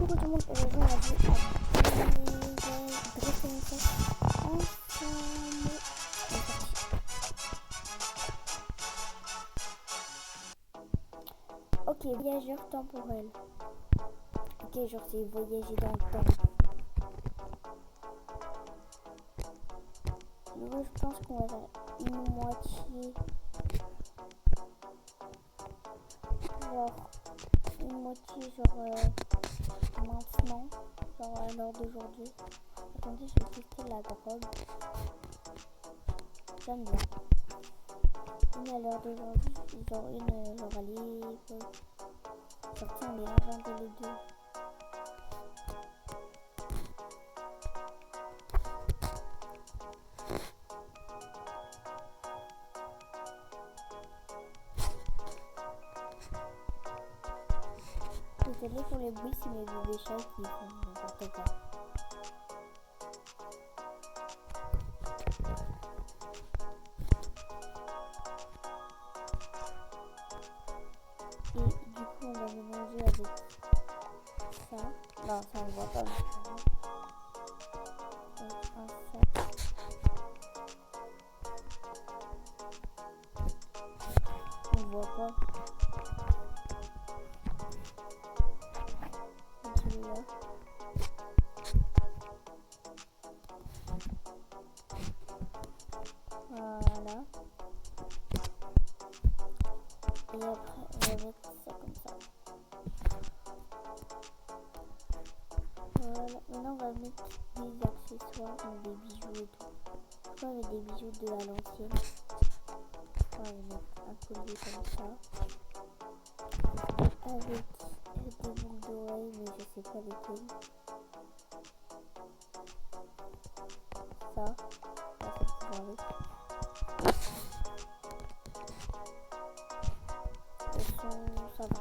Coucou tout le monde, aujourd'hui on va jouer à Dressing ensemble. Ok, voyageur temporel. Ok, genre c'est voyager dans le temps. Du coup, je pense qu'on va faire une moitié. Maintenant, genre à l'heure d'aujourd'hui. Attendez, je vais tester la drogue. J'aime bien. Une à l'heure d'aujourd'hui, genre une genre à l'époque. Sorti, on est inventé les deux. Désolé pour les bruits, c'est mes bébés chats qui font n'importe quoi. Et du coup, on va mélanger avec ça. Non, ça on voit pas. Avec un sac. On voit pas. Celui-là. Voilà. Et après, on va mettre ça comme ça. Voilà. Maintenant, on va mettre des accessoires, donc des bijoux et tout. Je crois avec des bijoux de à l'ancienne. On va mettre un collier comme ça. Avec des boucles d'oreilles, mais je sais pas lesquelles. Ça c'est pour avec. Ça va.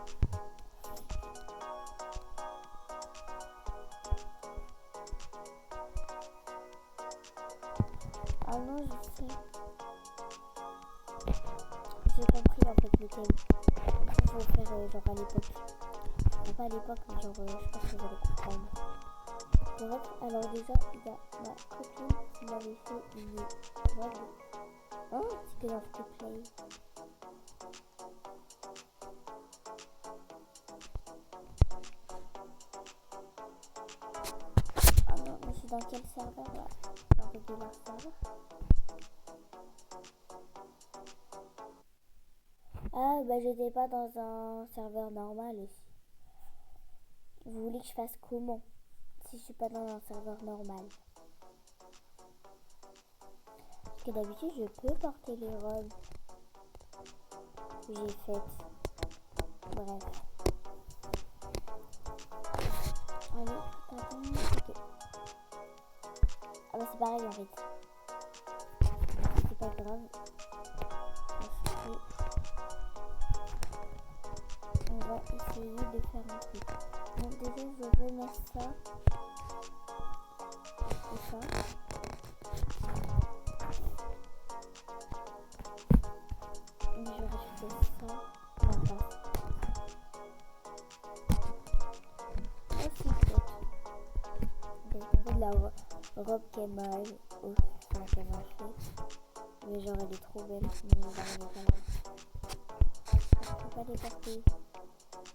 Ah non, je sais. J'ai compris en fait le thème. Il faut faire genre à l'époque. Enfin, pas à l'époque, mais genre je pense que vous allez comprendre. Bref, alors déjà, il y a ma copine qui m'avait fait une vague. Oh, c'est que l'off to play. Ah non, mais c'est dans quel serveur là? Dans Regular Server? Ah, bah j'étais pas dans un serveur normal ici. Vous voulez que je fasse comment si je suis pas dans un serveur normal? Parce que d'habitude je peux porter les robes que j'ai faites. Bref. Allez, attends, ok. Ah bah c'est pareil en fait. C'est pas grave. On va essayer de faire un truc. Donc déjà je vais mettre ça. Et ça. Et je vais rajouter ça. Non pas. Ah si peut-être. Donc en fait la robe qu'elle m'a fait. Mais genre elle est trop belle. Mais j'arrive pas là. Je peux pas les porter.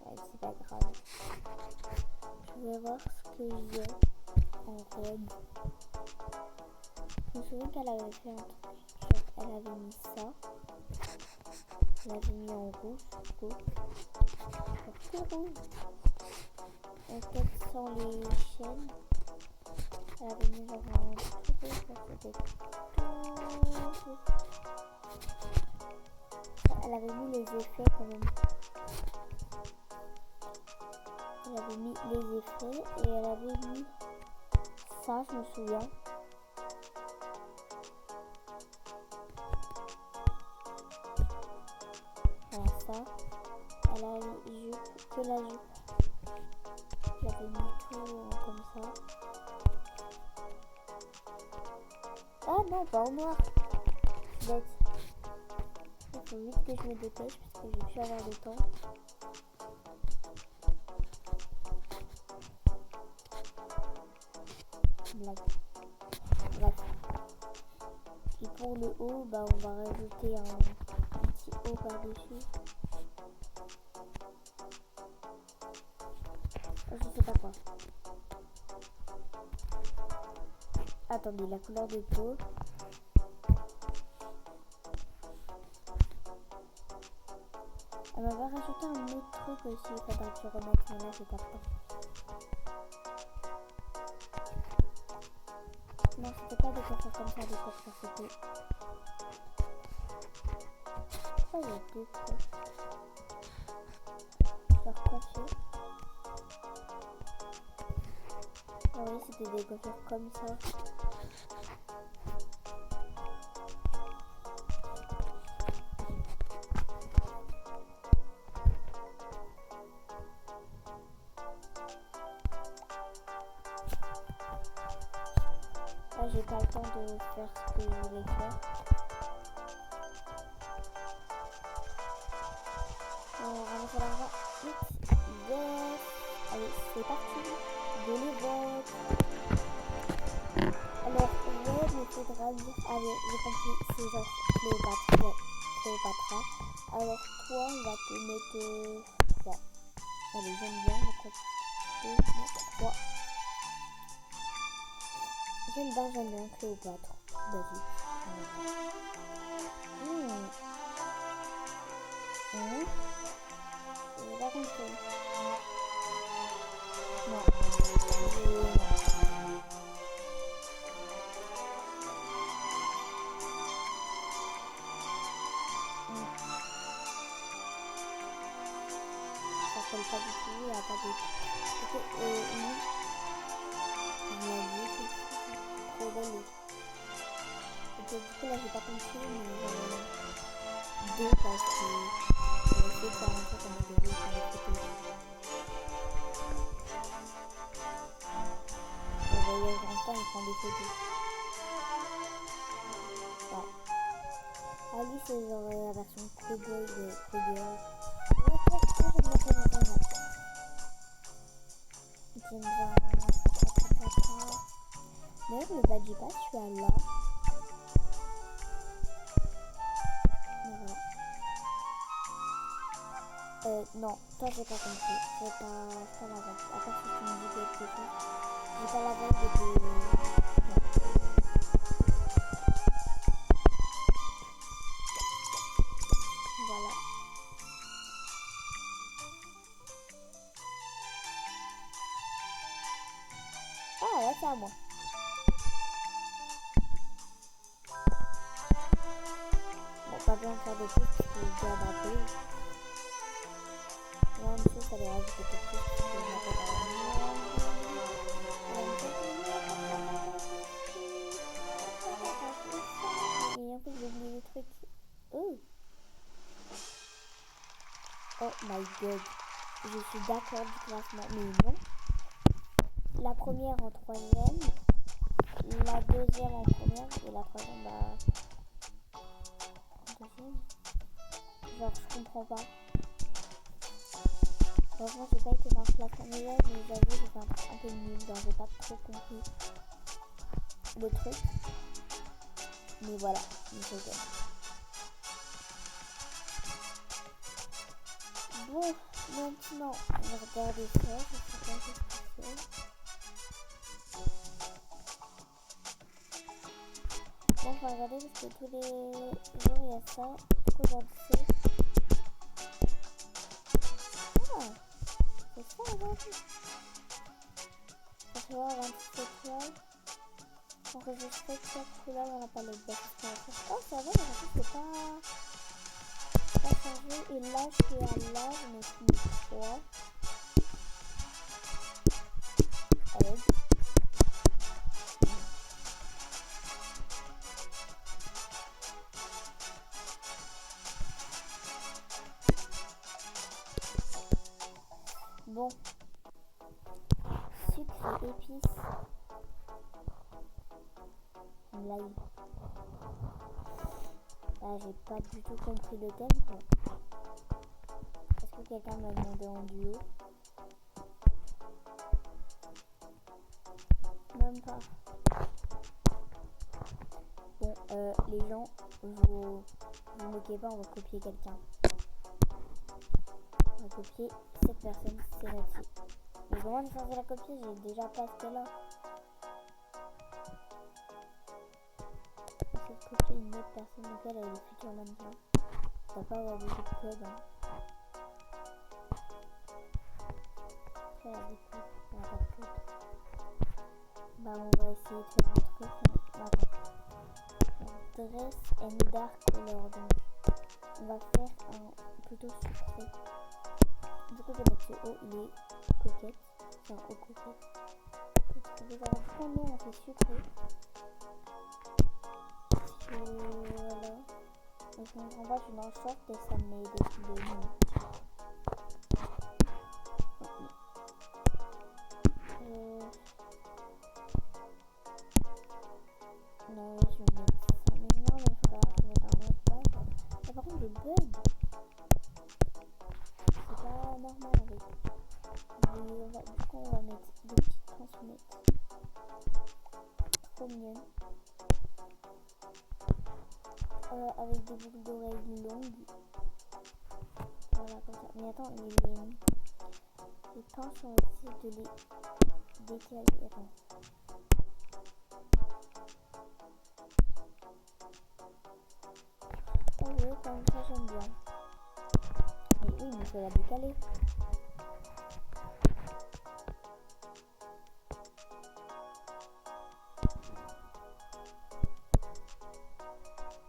Ouais, c'est pas grave. Je vais voir ce que j'ai en robe. Je me souviens qu'elle avait fait un truc. Genre, elle avait mis ça. Elle avait mis en rouge, du coup. Tout rouge. Et peut-être sans les chaînes. Elle avait mis genre un tout rouge. C'était tout. Elle avait mis les effets quand même. Elle avait mis les effets et elle avait mis ça, je me souviens. Voilà ça. Elle a mis que la jupe. Elle avait mis tout comme ça. Ah non, pas en noir. Bête. Il faut vite que je me dépêche parce que je vais plus avoir de temps. blague. Bref. Et pour le haut, bah on va rajouter un petit haut par-dessus. Je sais pas quoi. Attendez, la couleur de peau. Elle m'avait rajouté un autre truc aussi, il faudra que je remette, mais là j'ai pas le temps. Non, c'était pas des coiffures comme ça, des coiffures, c'était... Pourquoi il y a deux trucs? Genre coiffer. Ah oui, c'était des coiffures comme ça. Là, j'ai pas le temps de faire ce que je voulais faire. On ramasse l'argent. Vite. Yes. Allez, c'est parti. Donnez vote. Alors, ouais, mais faudra dire... Allez, j'ai compris. C'est genre Cléopâtre. Ouais, Cléopâtre. Alors, toi, on va te mettre 3. Allez, j'aime bien. Je crois que 3. J'aime bien Cléopâtre. Vas-y. J'ai pas compris. Non. Ça colle pas du tout, il n'y a pas de... Ok, oui. On l'a dit, c'est trop belle. Ok, du coup là j'ai pas compris, mais deux parce que j'ai essayé de faire un peu comme on devait sur les photos. On voyage en temps, on prend des photos. Ouais. Ali c'est genre la version cowboy de cowgirl. J'aime bien. Mais le badge pas, tu as là. Non, toi j'ai pas compris. C'est pas la vague. À part si tu me dis quelque chose. J'ai pas la vague de... Non. Voilà. Ah là c'est à moi. Bon, pas besoin de faire de plus parce que je dois adapter. Là en dessous ça les rajouter tout de suite parce que je m'appelle à la et en fait j'ai oublié le truc. Oh my god. Je suis d'accord du classement. Mais non. La première en troisième. La deuxième en première. Et la troisième en deuxième. Genre je comprends pas. Franchement j'ai pas été dans le classement. Mais là j'avoue j'ai fait un truc un peu nul. Genre j'ai pas trop compris le truc. Mais voilà. C'est ok. Bon, maintenant, on va regarder ça, je sais pas ce que c'est. Bon, on va regarder parce que tous les jours il y a ça. Du coup, aujourd'hui c'est... Ah, c'est ça aujourd'hui. On va voir 26 étoiles. Enregistrer 4 couleurs dans la palette de oh, ça va, mais en fait, c'est pas changé. Et là, je suis à l'âge, mais je suis 3. Avec. Bon. Sucre et épices. L'ail. Là, j'ai pas du tout compris le thème, quoi. Est-ce que quelqu'un m'a demandé en duo? Même pas. les gens, vous moquez pas, on va copier quelqu'un. On va copier cette personne, c'est Nathalie. Mais comment je censé la copier? J'ai déjà pas ce qu'elle a. Je vais copier une autre personne, donc elle est le futur mannequin. Ça va pas avoir beaucoup de code. Hein. Elle a des codes, elle a pas de code. Bah on va essayer de faire un truc. Attends. Dress and dark color, donc on va faire un plutôt sucré. Du coup je vais mettre ce haut, il est coquette. C'est un haut coquette. Pourquoi non on fait sucré. Voilà. Donc en bas je suis dans le short et ça me met des trucs de nuit. Non, je vais mettre ça. Mais non, mais il faut pas mettre un autre page. Mais par contre, le bug, c'est pas normal avec. Du coup, on va mettre des petites transmettes. Trop mignonnes. Avec des boucles d'oreilles longues. Voilà, comme ça. Mais attends, les pinces, on va essayer de les décaler. Attends. Oh oui, comme ça j'aime bien. Mais oui, mais il faut la décaler.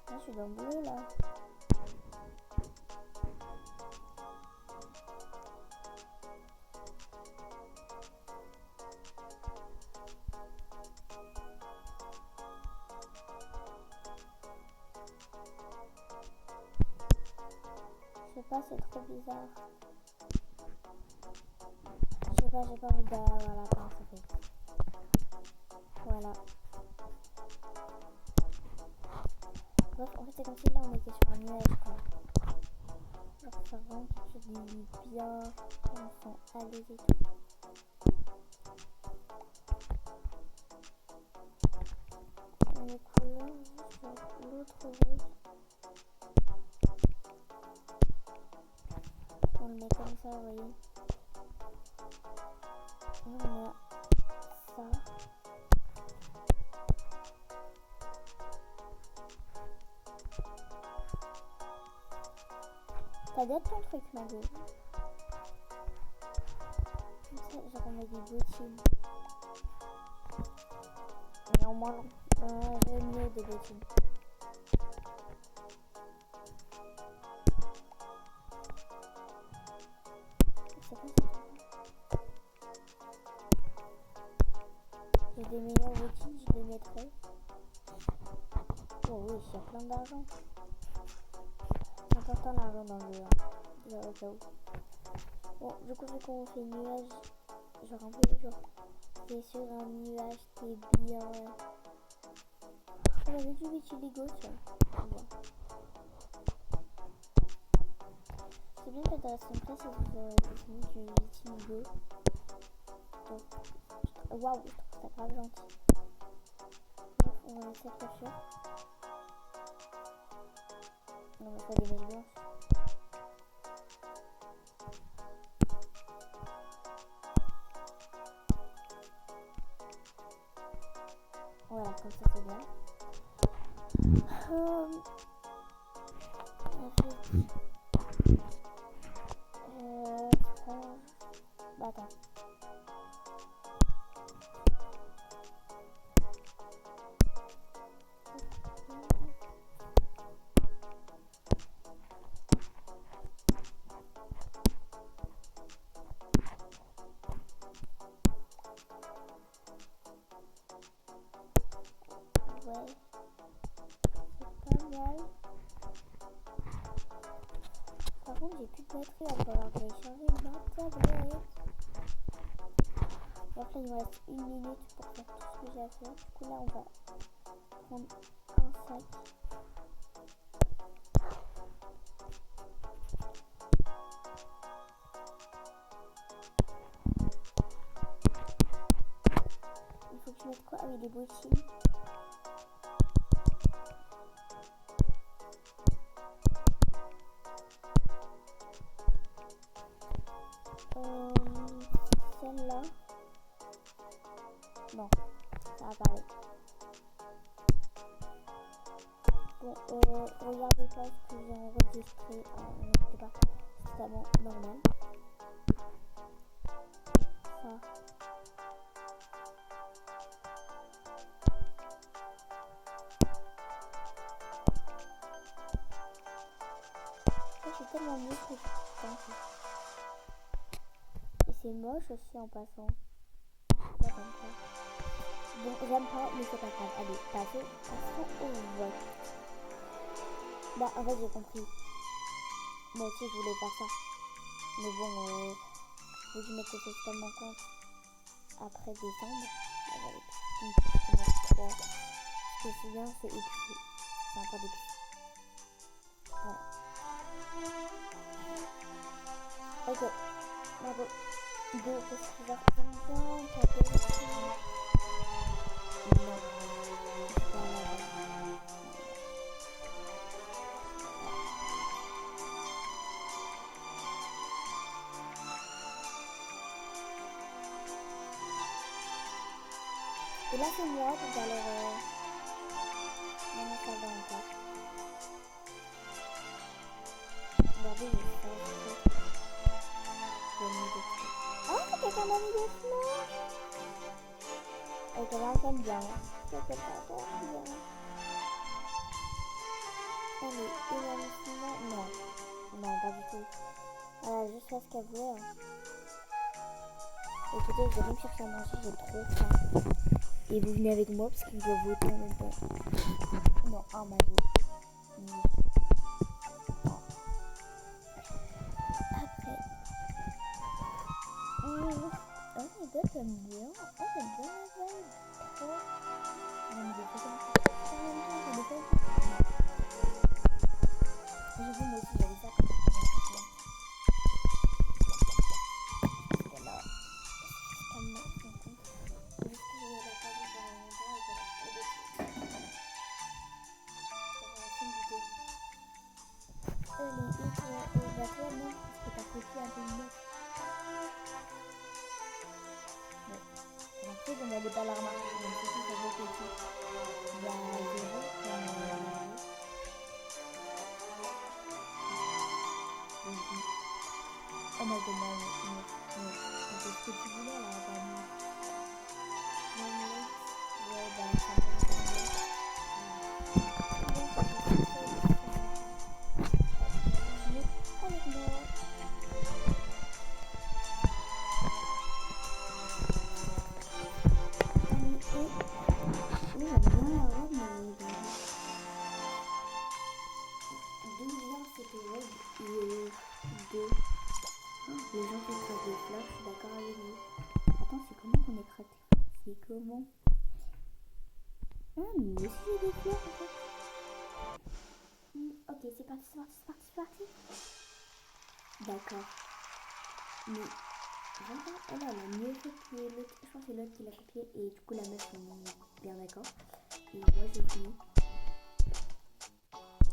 Là, je suis dans le bleu là. Je sais pas, c'est trop bizarre. Je sais pas, j'ai pas envie de... Voilà, comment ça fait. Voilà. Bref, en fait, c'est comme si là, on était sur un nuage, quoi. Alors, ça rend quelque chose de bien. On sent à l'aise et tout. Les couleurs, l'autre rose. On le met comme ça, vous voyez. Et on a ça. T'as d'autres ton truc, Mago. Comme ça, genre on met des bottines. Mais en moins long. J'aime mieux des bottines. C'est pas ça. J'ai des meilleures bottines, je les mettrai. Oh oui, il y a plein d'argent. C'est important l'argent dans le jeu. Hein. Au cas où. Bon, du coup, vu qu'on fait nuage, genre un peu, genre, c'est sur un nuage qui est bien. On avait du vitiligo, ça. C'est bien que dans la simple, c'est du vitiligo. Donc, waouh, je trouve ça grave gentil. Bref, on va mettre cette coiffure. On va faire des mèches blanches. Voilà, comme ça c'est bien. Bah attends. Ouais, c'est pas mal. Par contre, j'ai plus de batterie, il va falloir télécharger ma tablette. Donc là, il me reste 1 minute pour faire tout ce que j'ai à faire. Du coup, là, on va prendre un sac. Il faut que je mette quoi? Ah oui, des bottines. Celle-là. Non, ça va pareil. Bon, regardez pas ce que j'ai enregistré. N'inquiétez pas, c'est totalement normal. Ça. C'est tellement mieux que je pensais. Et c'est moche aussi en passant. Pas comme ça. Bon, j'aime pas, mais c'est pas grave. Allez, passons au vote. Bah, en fait, j'ai compris. Moi aussi, je voulais faire ça. Mais bon, faut que je mette totalement compte. Après décembre, avec une petite semaine 3. Ce que c'est bien, c'est épicé. C'est un peu d'épicé. Voilà. Ok, bravo. Deux, parce que j'aime bien taper aussi. Non. Et là, c'est moi, donc alors... non, ça va encore. Regardez, il y a ça, oh, quelqu'un m'a mis des fleurs. Et quelqu'un t'aime bien. Quelqu'un t'aime bien. Allez, évanouissement, non. Non, pas du tout. Elle a juste fait ce qu'elle voulait. Hein. Écoutez, je vais aller me chercher à manger, j'ai trop faim. Et vous venez avec moi parce que je dois voter en même temps. Non, un maillot. Oui. Après. Oh my god, j'aime bien. Oh, j'aime bien la vibe. Trop. J'ai vu moi aussi, j'avais ça comme ça. Parce que là, c'est calme. Naturellement, parce que t'as copié un peu mieux. Ouais. Après, on n'allait pas la remarquer, donc c'est tout, ça va copier. Il y a 0, oh my god, non, c'est ce que tu voulais là, apparemment. Ouais, bah, ça me les gens qui écrasent des fleurs, je suis d'accord avec vous. Attends, c'est comment qu'on écrase des fleurs? C'est comment? Ah, mais aussi j'ai des fleurs en fait. Ok, c'est parti, c'est parti, c'est parti, c'est parti. D'accord. Mais voilà, elle a mieux fait que l'autre. Je pense que c'est l'autre qui l'a copié et du coup la meuf est bien d'accord. Et moi j'ai fini.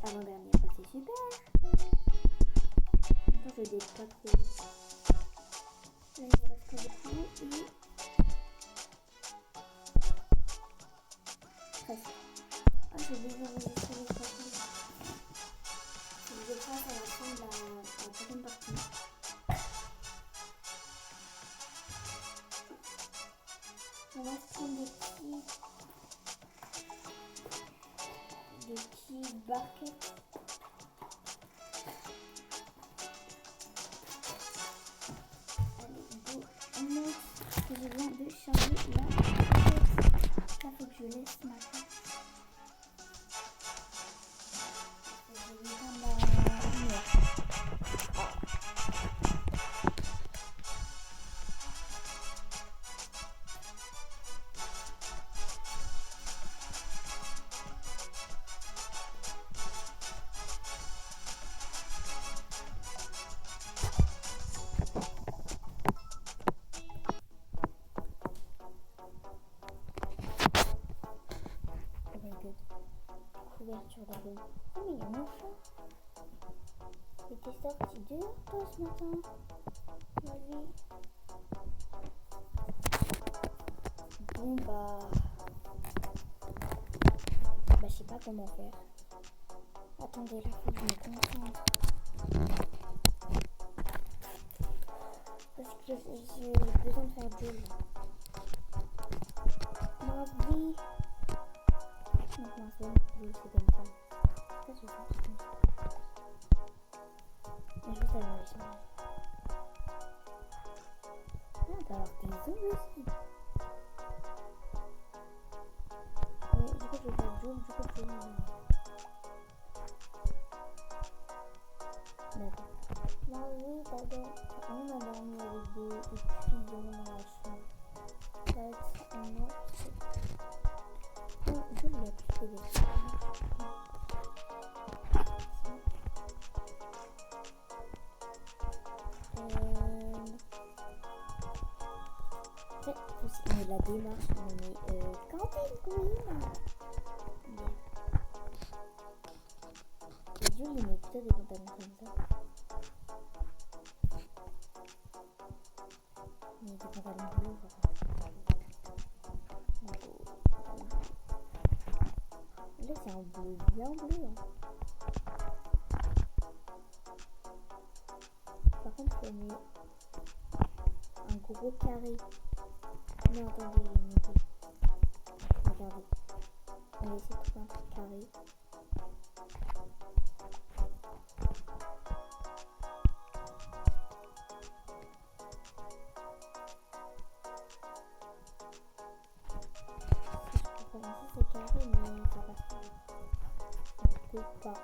Avant-dernière, bah, c'est super. Attends, je débute pas trop. Là, il me reste pas beaucoup et... presque. Ah, j'ai déjà enregistré les parties. Je vais faire à la fin de la deuxième partie. On va se prendre des petits barquettes. Allez, go. On monte que je viens de charger la barquette. Là, faut que je laisse ma place. Je vais prendre la lumière. Couverture de l'eau. Oh, mais il y a mon chat. Il était sorti dehors, toi, ce matin. Vas-y. vie. Bon je sais pas comment faire. Attendez, là faut que je me concentre. Parce que j'ai besoin de faire Joule. Ma vie. Maintenant c'est Joule, c'est comme ça. Ça je pense. Et je vais t'avoir ça. Ah, on peut avoir des zombies aussi. Mais du coup je vais faire Joule, du coup je vais... D'accord. Ma vie, pardon. On a dormi avec des filles dans la chambre. That's not... Non, je l'ai appliqué des filles. Mais la démarche, mais quand est Green? Les dieux, ils mettent plutôt des pantalons comme ça. Mais des pantalons bleus, là, c'est un bleu bien bleu. Hein. Par contre, il faut un gros carré. Non, attendez, j'ai une idée. Regardez. On va essayer de trouver un truc carré. Si c'est carré, mais ça passe pas. On peut pas.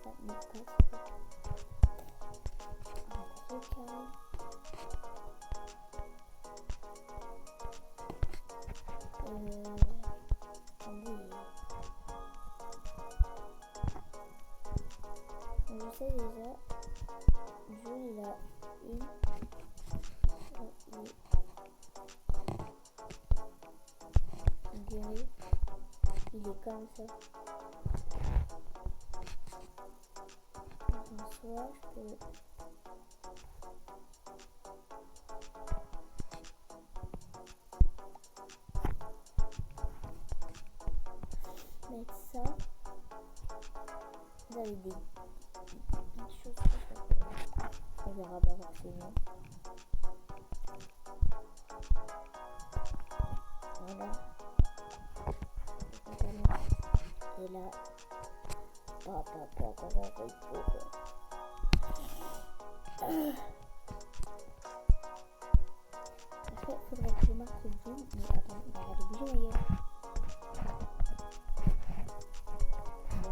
Ça ne passe pas. Un gros carré. Je sais déjà, Jules il a une guérie, il est comme ça. Donc soit je peux mettre ça. Vous avez des choses que je peux... On verra pas forcément. Voilà. Et là, après, il faudrait que je marque le bout, mais attends, on va bouger ailleurs.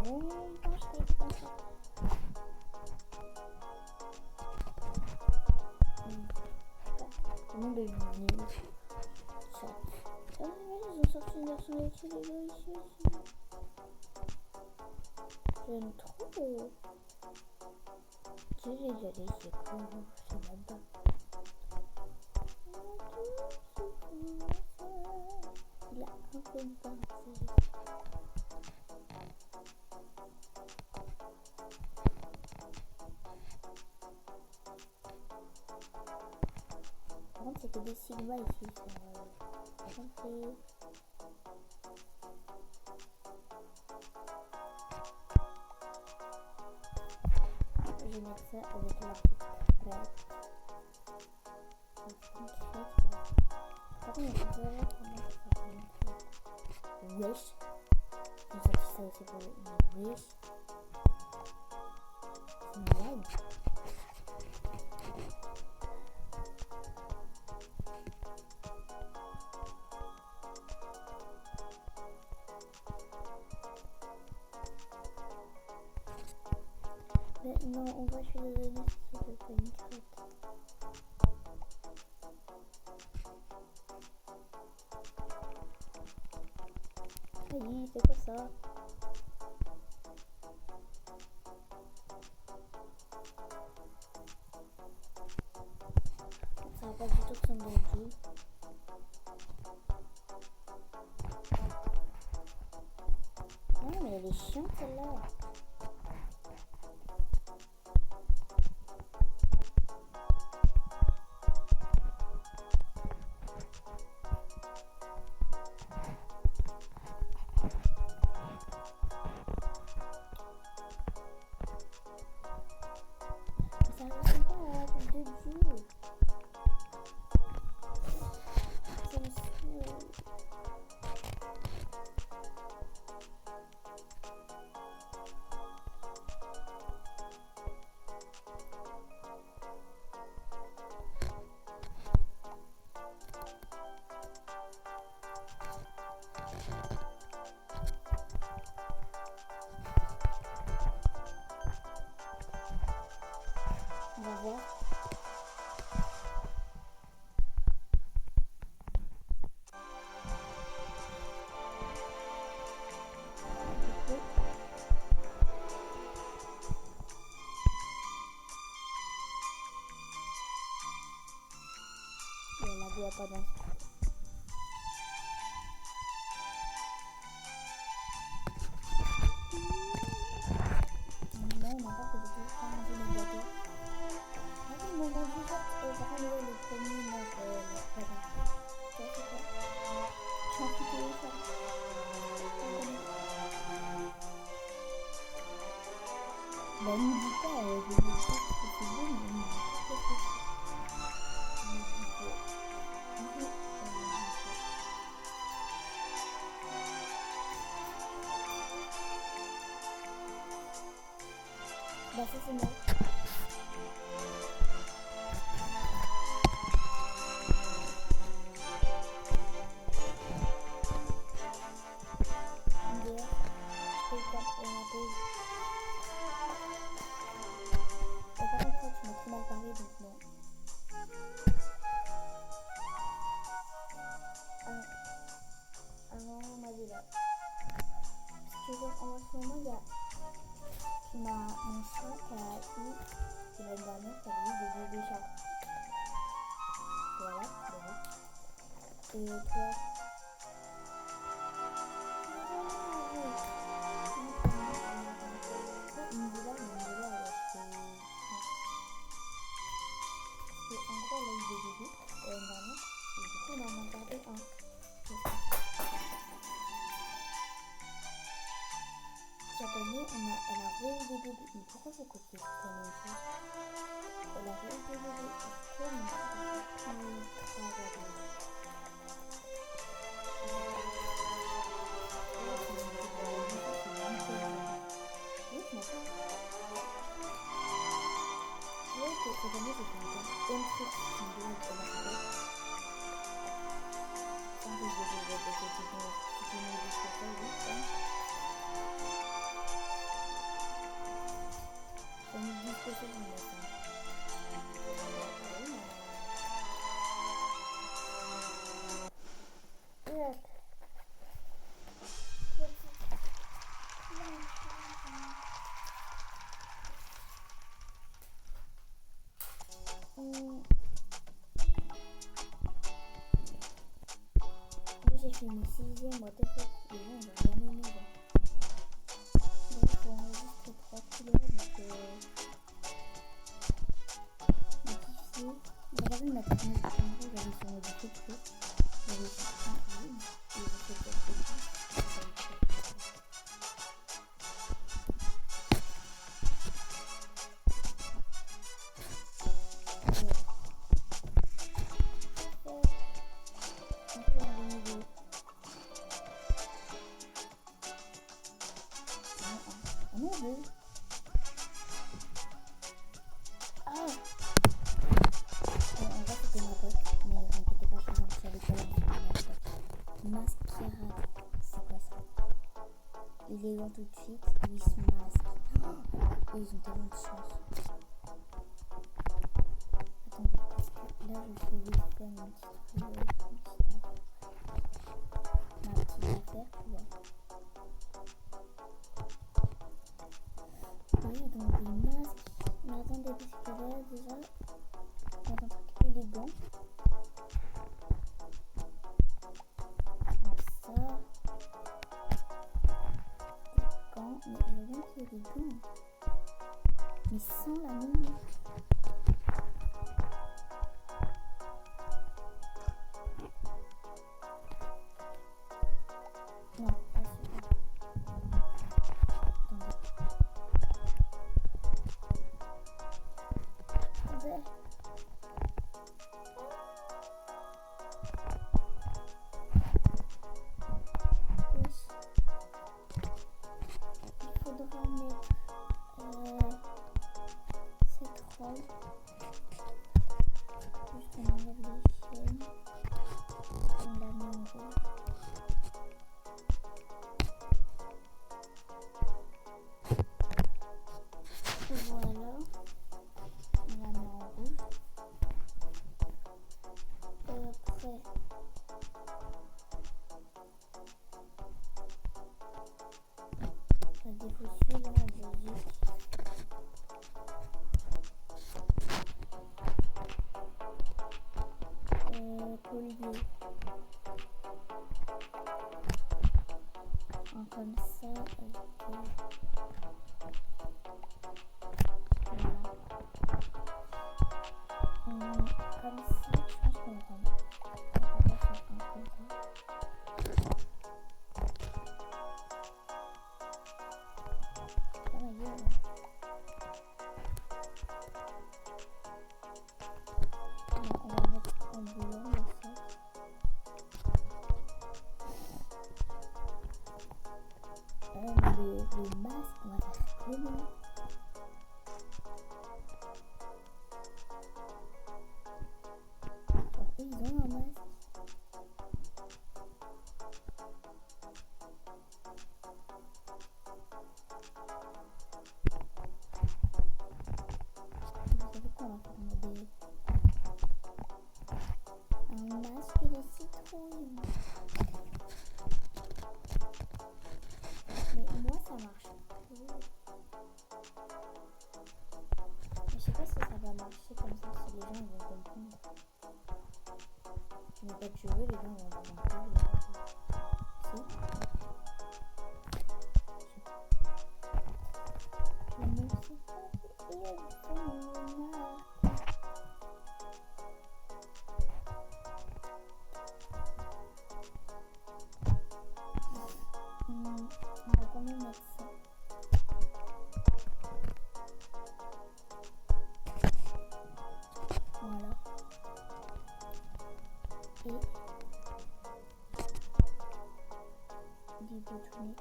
Bon, je fais comme ça. Comment deviner ça? Ah, ils ont sorti une version là-dessus, les gars, ici. J'aime trop. J'ai déjà laissé pour vous, je sais même pas. Il a un peu de partie. Par contre, c'est que des sigma ici sur santé. Je vais mettre ça avec la petite crête. Par contre, je vais voir comment ça s'appelle. Wesh. J'ai sorti ça aussi pour le wesh. C'est une blague. Mais non, en vrai, je suis désolée si c'est pas une crête. Aïe, c'est quoi ça? Ça va pas du tout ressembler à Jules. Non, mais elle est chiante celle-là. Ça ressemble pas à la tête de Dieu. C'est monsieur. On va voir. Et la vie a pas d'inspiration. Là, on n'a pas fait de tout. On a mangé le gâteau. Ah oui, mais on a déjà parlé le premier mois de la présentation. Ça, c'est quoi? Je suis en train de ça. Bah, ne me dis pas, je ne dis pas que c'est bon, mais ne me dis pas que c'est bon. Bah ça c'est moi. Tu m'as trop mal parlé donc non. Avant ma vie là. Parce que genre en ce moment il y a mon chat qui a eu, c'est l'année dernière, qui a eu des bébés chats. Voilà, bon. Et toi? En gros, elle a eu des bébés l'année dernière, et du coup, on en a gardé un. Cette année, elle a re-eu des bébés. Mais pourquoi faut copier toute la même chose? Elle a re-eu des bébés. Pourquoi on a plus travaillé? Oui, je m'entends. Oui, cette année, j'ai fait un truc qui me donne de la tête. Sans que je vais j'en ai dit que c'est mon matin. J'ai fait une 6e, what the fuck, les gens ils ont jamais aimé. Donc on enregistre 3 couleurs, donc modifier. Regardez ma technique de caméra, j'avais sur modifier tout. J'avais sur un zoom, et j'ai fait quelque chose. Il est loin tout de suite, il se masque. Oh, ils ont tellement de chance. Attendez, parce que là je fais vite fait mon petit truc, ma petite affaire, tu vois. Oui, donc les masques. Mais attendez, parce que là déjà, dans un truc élégant. Comme ça. Mais je veux bien qu'il y ait des gants. Mais sans la mine. Non, pas celui-là. Attendez. des fossiles en Belgique. Collier. Comme ça, ok. Voilà. Comme ça, je pense qu'on va faire un comme ça. Ah ma gueule. Bon, on va mettre en blanc le sac. Le masque, on va faire comment? Genre, ils ont un masque. Vous savez quoi, on va faire un masque de citrouille. Mais moi ça marche plus. Mais je sais pas si ça va marcher comme ça, si les gens vont comprendre. Tu mets pas de cheveux, les gens vont comprendre. Si. Je ne sais pas si ils on va quand même mettre ça. Voilà. Et des boutons.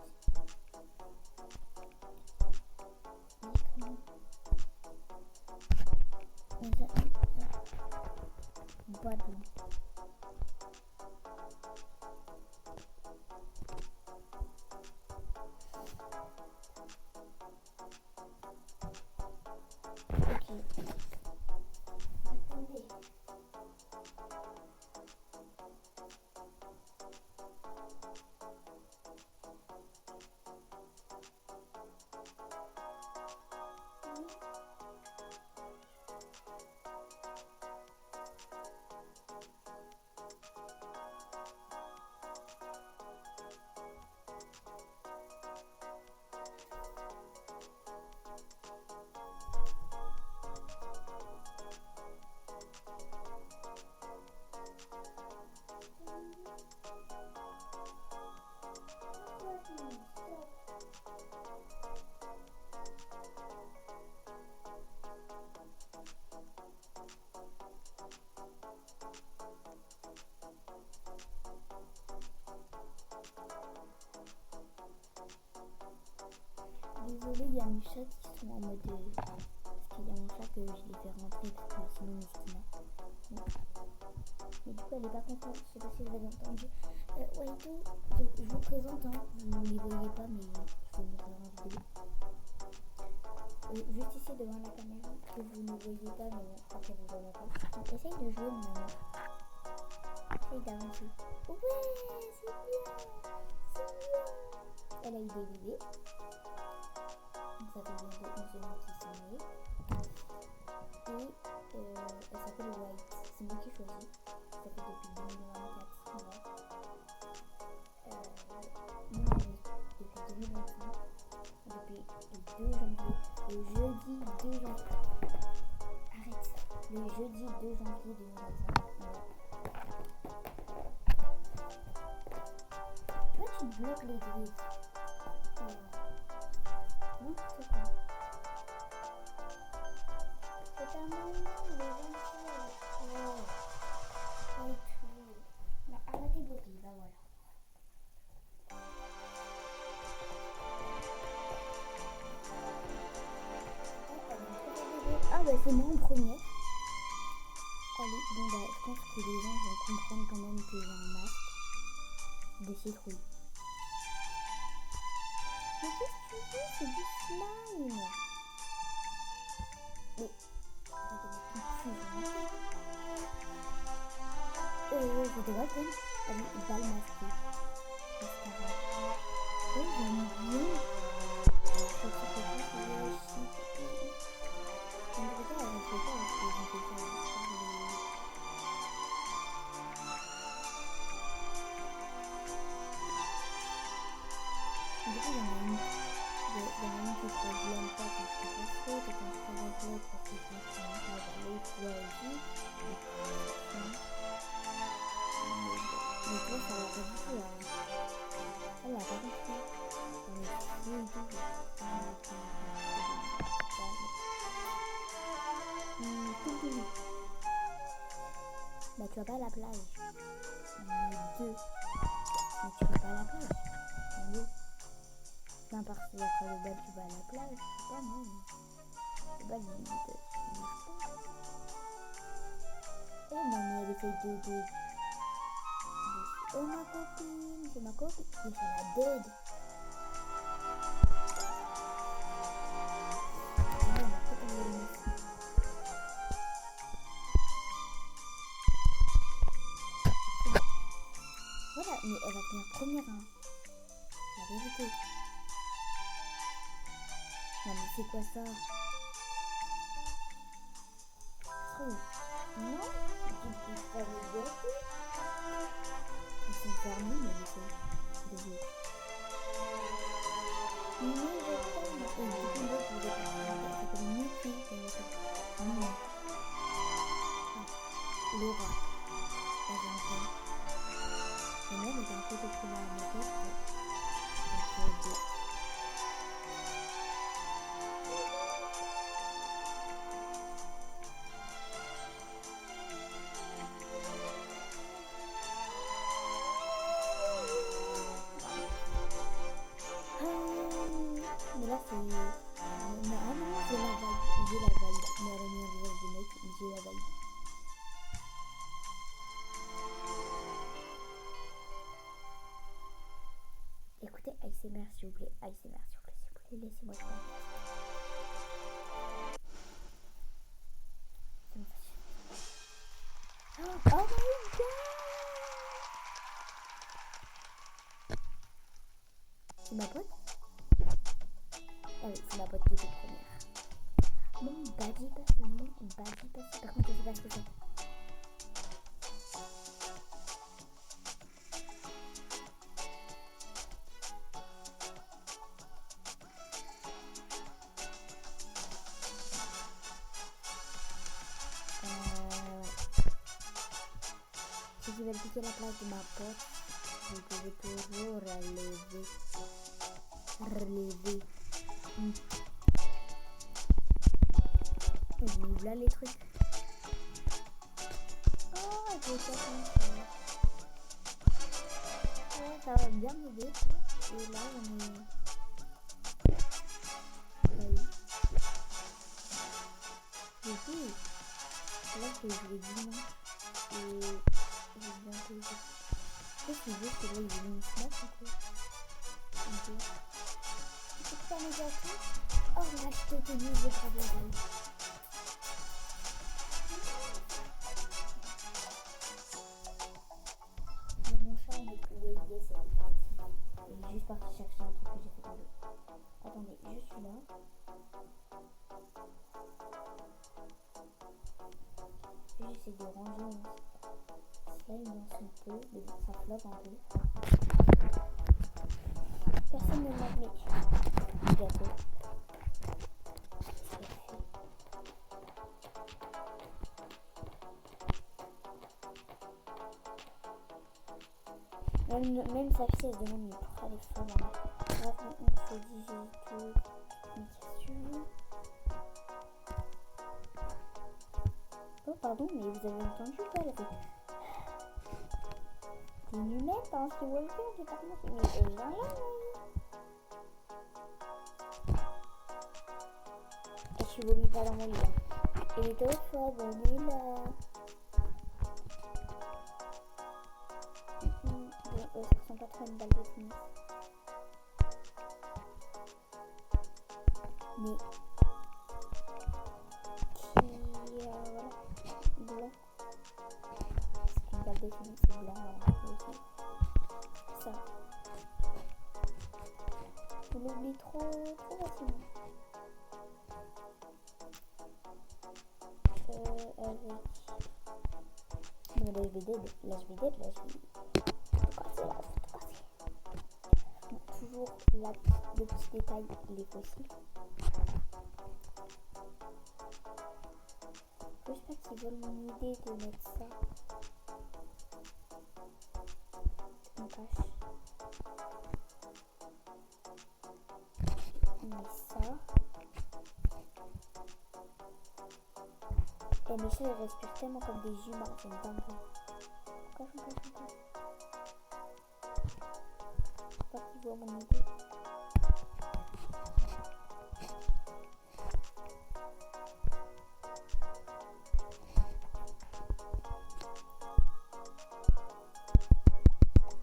Button. Ok. Attendez. Désolée, il y a mes chats qui sont en mode. Parce qu'il y a mon chat que je les fais rentrer parce que sinon il se tient. Mais du coup, elle est pas contente. Je sais pas si vous avez entendu. Waito, je vous présente, hein. Vous ne les voyez pas, mais je vous montrerai en vidéo. Juste ici devant la caméra, que vous ne voyez pas, mais après vous en pas. Donc, essaye de jouer, maman. Essaye d'avancer. Ouais, c'est bien. C'est bien. Elle a eu des bébés. Donc ça fait bientôt 11 mois qu'ils sont nés. Et elle s'appelle White. C'est moi qui choisis. Ça fait depuis 2024. Voilà. Nous, depuis 2025. Depuis le 2 janvier. Le jeudi 2 janvier. Arrête. Le jeudi 2 janvier 2025. Voilà. Toi, tu bloques les grilles. Non, c'est quoi? C'est un moment, les gens qui et tout. Non, arrêtez vos grilles, là voilà. Ah bah c'est moi en premier. Allez, bon bah je pense que les gens vont comprendre quand même que j'ai un masque de citrouille. Mais qu'est-ce que tu veux? C'est du slime. Mais je devrais prendre une balle masquée. Oh, j'aime bien. coup, il y en a une qui croit que je l'aime pas parce que je fais, et quand je parle avec l'autre parce que je pense que je l'aime pas, l'autre doit aussi. Mais toi, ça va pas du tout là. Elle a pas compris. On est fou et tout. Bah tu vas pas à la plage. On est deux. Mais tu vas pas à la plage. On est n'importe si après le bal tu vas à la plage. Je sais pas moi. Le bal il est pas. Oh non mais elle essaye de... Oh ma copine, c'est ma copine. Mais ça la dead. Voilà, mais elle va finir première, hein. La vérité. Non mais c'est quoi ça? Oh. Non, tu peux pas me dire. Ils sont fermés, mais ils sont désolés. Mais je t'aime. Et du coup, l'autre, vous êtes ça s'appelle Mickey. Non. Laura. Pas encore. Et moi, j'ai un peu de plus à ma tête. Donc, deux. Mais là, c'est... Normalement, j'ai la valide. J'ai la valide. Mais elle a mis un visage de mec, j'ai la valide. Écoutez, ASMR s'il vous plaît, ASMR s'il vous plaît, laissez-moi faire. Ça me fâche. Oh my god! C'est ma pote? Ah oui, c'est ma pote qui était première. Mon body pass, Par contre, je sais pas ce que c'est. Si je vais piquer la place de ma pote, vous pouvez toujours relever. Je ouvre là les trucs. Oh, j'ai pas compris. Ouais, ça va bien m'aider. Et là, on est... Oui. Du coup, là, c'est le dimanche. Et... j'ai bientôt... C'est juste que là, il y a une snack ou quoi? Ok. C'est pas négatif. Oh, on a acheté des nouveaux travailleurs. Mais mon chat, il est plus yes, c'est parti. Il est juste parti chercher un truc que j'ai fait tomber. Attendez, je suis là. J'essaie de ranger mon slime dans son pot, mais bon, ça flotte un peu. Personne ne m'a mis du gâteau. Même sa fille, elle se demande mais pourquoi elle est folle. Hein. Bref, on se dit j'ai tout une question. Oh pardon, mais vous avez entendu quoi là? T'es une humaine, t'as un Skywalker, j'ai pas compris. Mais viens là. Et je vomis pas dans mon lit. Hein. Et les deux fois, on est là. Ça ressemble pas trop à une balle de tennis. Mais qui voilà, blanc. Parce qu'une balle de tennis c'est blanc, voilà. Ça. On l'oublie trop facilement. Avec... Non, là je vais dead. Là je vais... Toujours là voilà, de petits détails, les fossiles. Je sais pas qu'ils veulent mon idée de mettre ça. On cache. On met ça. Et mes chats ils respirent tellement comme des humains, c'est une dinguerie. On cache. Je sais pas qui voit mon idée.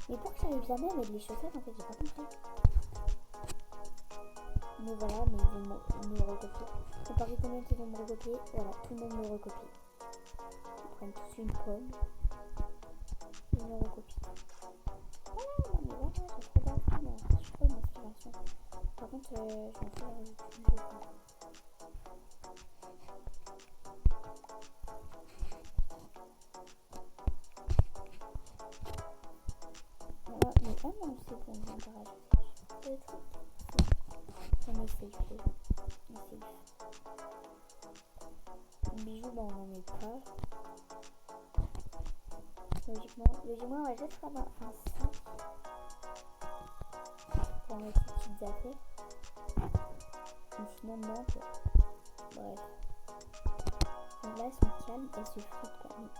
Mais pour que j'arrive jamais à mettre les chaussettes, en fait, j'ai pas compris. Mais voilà, mais ils vont me recopier. Comparez combien ils vont me recopier. Voilà, tout le monde me recopie. Ils prennent tous une pomme. Ils me recopient. Voilà, non mais voilà, j'ai trop d'inspiration. Je suis trop d'inspiration. Par contre, je m'en fous la réutiliser. Voilà, mais ah non, c'est bon, on va rajouter le truc. On est safe déjà. On est safe. Un bijou, bah on n'en met pas. Logiquement, on va juste faire un sac pour mettre ces petites affaires. Mais sinon, non, quoi. Bref. Donc là, elles sont calmes, elles se fritent quand même.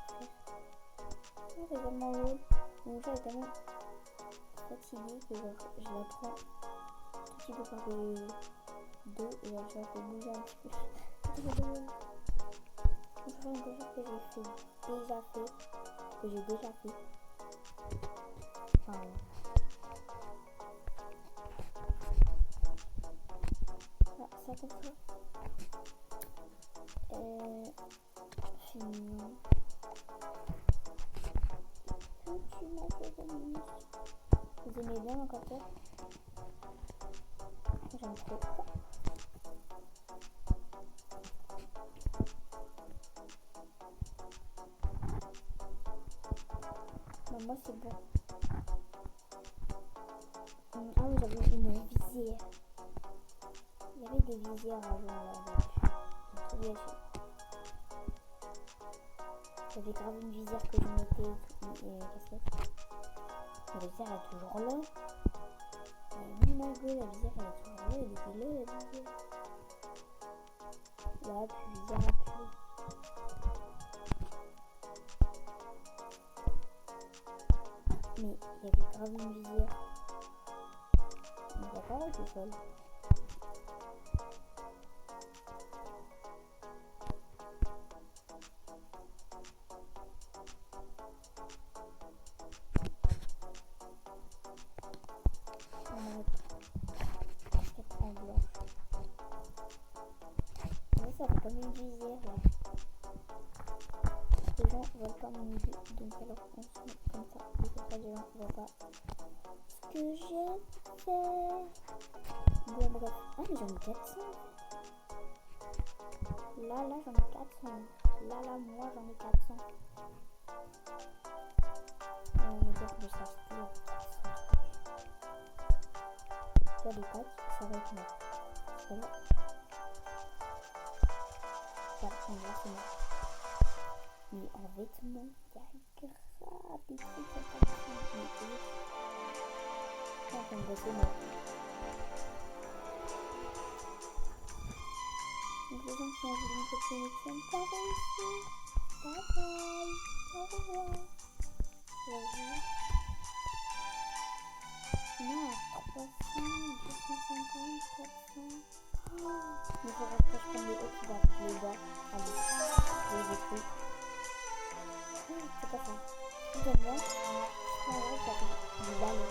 C'est tellement drôle. Mon chat est tellement fatigué que genre, je la prends tout petit peu par le dos et genre, je la fais bouger un petit peu. C'est drôle. Je fais une chose que j'ai déjà fait. Enfin, voilà, ça comme ça. Sinon, tu m'as fait de minutes. Vous aimez bien mon capteur? J'aime trop. Non, moi c'est bon. Ah oui, j'avais une visière. Il y avait des visières avant là-dessus. Tout gâché. J'avais grave une visière que je mettais et casquette. Mais la visière elle est toujours là. Oui, ma gueule, la visière elle est toujours là. Elle était là, la visière. Là, puis visière à plus. Mais il y avait grave une visière. On va pas là tout seul. On a casquette en blanche. Là, ça fait comme une visière là. Les gens ne voient pas mon idée, donc alors on se met comme ça. Et comme ça, les gens ne voient pas ce que j'ai fait. Bon, bref. Ah, mais j'en ai 400. Là, j'en ai 400. Là, moi, j'en ai 400. On va dire que je s'acheter 400. Ça, les packs, ça va être mort. Voilà. Ça, on va c'est mort. Mais en vêtements, il y a grave des trucs à faire. Ça, on va c'est mort. Donc les gens qui ont vu cette connexion, pas réussi. Bye bye. Au revoir. Vas-y. On est à 300, 250, 400. Il faut que je prenne les hauts qui va les bas. Allez, les écoutes. C'est pas ça. J'aime bien. En vrai, ça fait du balai.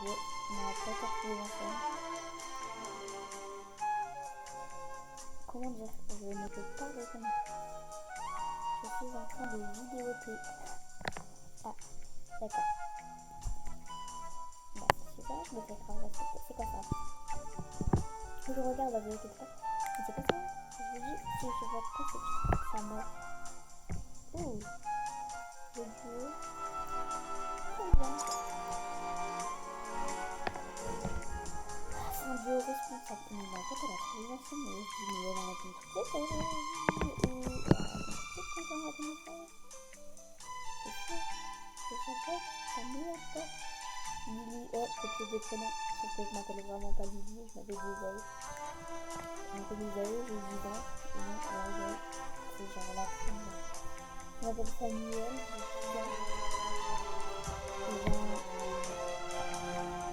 n'a pas retrouvé ma chaîne. Comment dire? Je ne peux pas répondre. Je suis en train de vidéoter. Ah, d'accord. Bah, c'est super, je me fais grave. C'est quoi ça? Je regarde la vidéo quelque part. C'est pas ça? Je vous dis, si je vois pas, c'est que je crois que ça m'a. Ouh, le duo. C'est bien. C'est un duo responsable. Mais en fait, elle a trouvé ma chaîne, mais je dis, mais elle a répondu tout de suite. Ou qu'est-ce qu'on va répondre ça? C'est ça. C'est sa pote, sa meilleure pote. Lily, copier des prénoms. Sauf que je m'appelle vraiment pas Lily, je m'appelle Isaïe. Je m'appelle Isaïe, j'ai 10 ans. Et non, ouais, c'est genre la fille. Je m'appelle Samuel, j'ai 10 ans. Et j'ai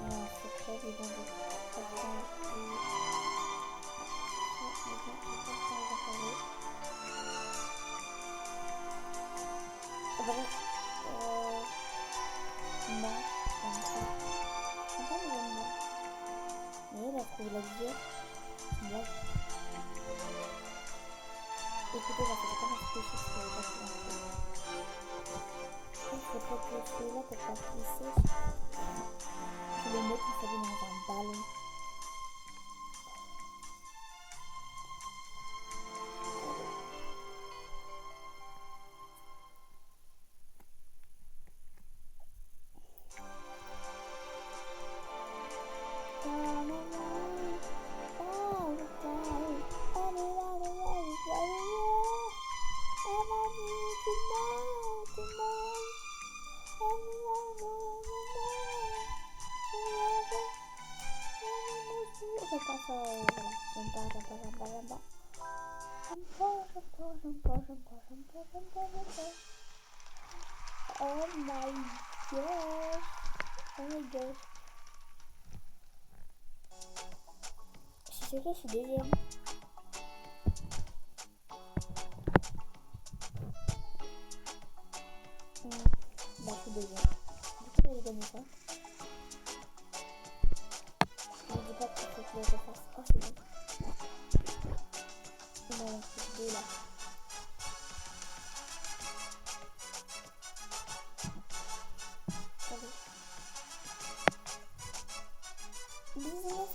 un secret, les gens de 4 ans et... Bref, non, j'aime pas. J'aime pas les animaux. Mais elle a trouvé la vidéo. Bon. Écoutez, là, ça fait pas un spécial sur le papier. Il faudrait que celui-là, pour pas glisser, je le mets comme ça dans un ballon. Oh my gosh. Oh my gosh. Je suis choquée, je suis deuxième. Bah, je suis deuxième. Du coup, j'ai gagné ça. Je ne dis pas que faut que je le refasse. Oh, c'est bon. Il m'en reste deux là. Allez. Bisous,